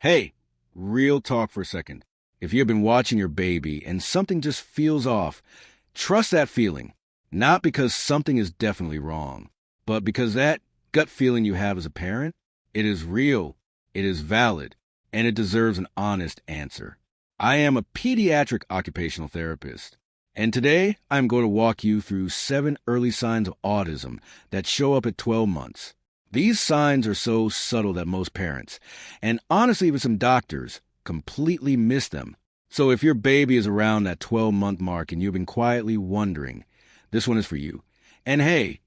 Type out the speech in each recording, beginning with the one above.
Hey, real talk for a second. If you've been watching your baby and something just feels off, trust that feeling. Not because something is definitely wrong, but because that gut feeling you have as a parent, it is real, it is valid, and it deserves an honest answer. I am a pediatric occupational therapist, and today I'm going to walk you through 7 early signs of autism that show up at 12 months. These signs are so subtle that most parents, and honestly even some doctors, completely miss them. So if your baby is around that 12-month mark and you've been quietly wondering, this one is for you. And hey,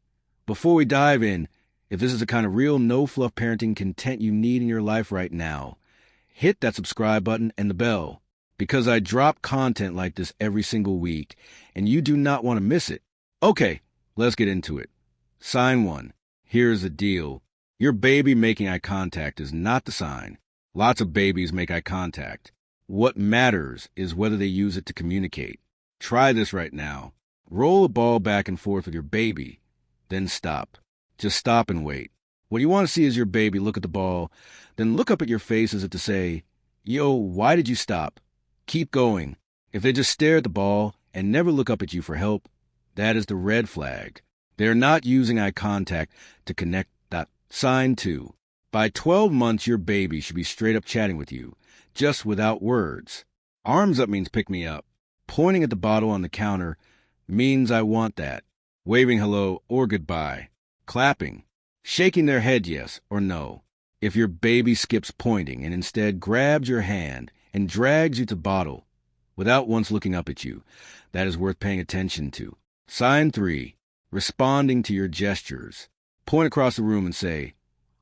before we dive in, if this is the kind of real no-fluff parenting content you need in your life right now, hit that subscribe button and the bell, because I drop content like this every single week, and you do not want to miss it. Okay, let's get into it. Sign 1. Here's the deal. Your baby making eye contact is not the sign. Lots of babies make eye contact. What matters is whether they use it to communicate. Try this right now. Roll a ball back and forth with your baby, then stop. Just stop and wait. What you want to see is your baby look at the ball, then look up at your face as if to say, "Yo, why did you stop?" Keep going. If they just stare at the ball and never look up at you for help, that is the red flag. They're not using eye contact to connect. Sign 2. By 12 months, your baby should be straight up chatting with you, just without words. Arms up means pick me up. Pointing at the bottle on the counter means I want that. Waving hello or goodbye. Clapping. Shaking their head yes or no. If your baby skips pointing and instead grabs your hand and drags you to bottle without once looking up at you, that is worth paying attention to. Sign 3. Responding to your gestures. Point across the room and say,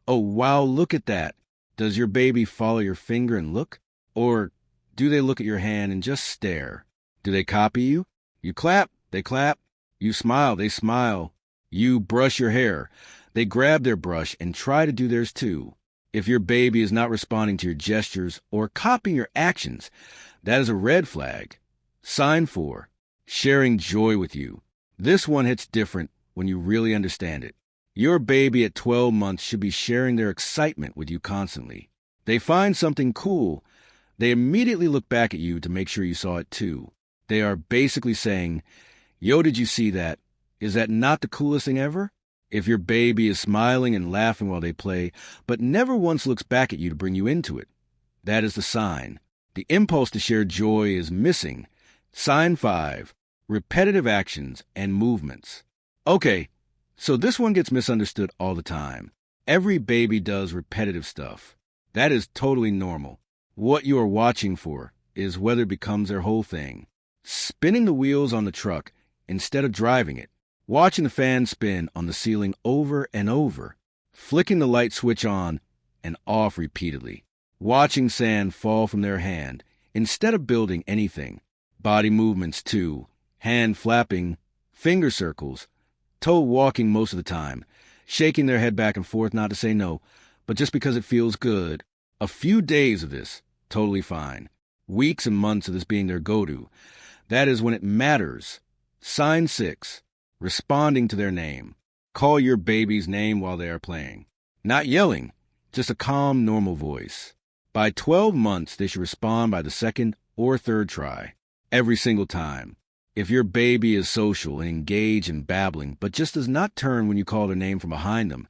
"Oh, wow, look at that." Does your baby follow your finger and look? Or do they look at your hand and just stare? Do they copy you? You clap, they clap. You smile, they smile. You brush your hair. They grab their brush and try to do theirs too. If your baby is not responding to your gestures or copying your actions, that is a red flag. Sign 4. Sharing joy with you. This one hits different when you really understand it. Your baby at 12 months should be sharing their excitement with you constantly. They find something cool, they immediately look back at you to make sure you saw it too. They are basically saying, "Yo, did you see that? Is that not the coolest thing ever?" If your baby is smiling and laughing while they play, but never once looks back at you to bring you into it, that is the sign. The impulse to share joy is missing. Sign 5. Repetitive actions and movements. Okay, so this one gets misunderstood all the time. Every baby does repetitive stuff. That is totally normal. What you are watching for is whether it becomes their whole thing. Spinning the wheels on the truck instead of driving it. Watching the fan spin on the ceiling over and over. Flicking the light switch on and off repeatedly. Watching sand fall from their hand instead of building anything. Body movements too. Hand flapping, finger circles, toe walking most of the time, shaking their head back and forth not to say no, but just because it feels good. A few days of this, totally fine. Weeks and months of this being their go-to. That is when it matters. Sign 6. Responding to their name. Call your baby's name while they are playing. Not yelling, just a calm, normal voice. By 12 months, they should respond by the 2nd or 3rd try. Every single time. If your baby is social and engaged in babbling, but just does not turn when you call their name from behind them,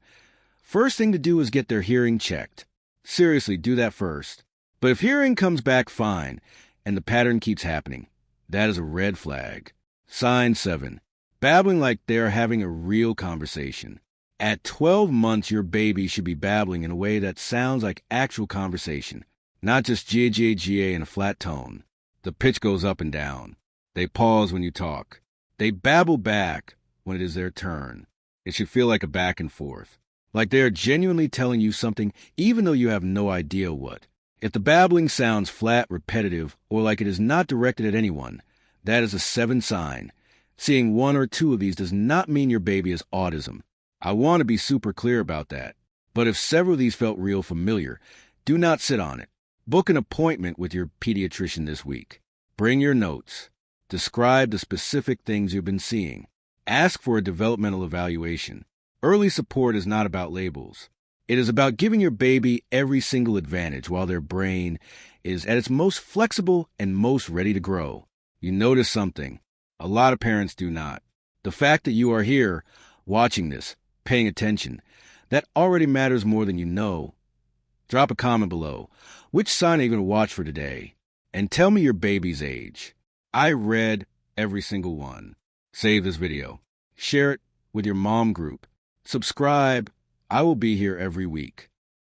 first thing to do is get their hearing checked. Seriously, do that first. But if hearing comes back fine, and the pattern keeps happening, that is a red flag. Sign 7. Babbling like they are having a real conversation. At 12 months, your baby should be babbling in a way that sounds like actual conversation, not just G-A-G-A in a flat tone. The pitch goes up and down. They pause when you talk. They babble back when it is their turn. It should feel like a back and forth, like they are genuinely telling you something even though you have no idea what. If the babbling sounds flat, repetitive, or like it is not directed at anyone, that is a 7 sign. Seeing 1 or 2 of these does not mean your baby has autism. I want to be super clear about that. But if several of these felt real familiar, do not sit on it. Book an appointment with your pediatrician this week. Bring your notes. Describe the specific things you've been seeing. Ask for a developmental evaluation. Early support is not about labels. It is about giving your baby every single advantage while their brain is at its most flexible and most ready to grow. You notice something. A lot of parents do not. The fact that you are here, watching this, paying attention, that already matters more than you know. Drop a comment below. Which sign are you going to watch for today? And tell me your baby's age. I read every single one. Save this video. Share it with your mom group. Subscribe. I will be here every week.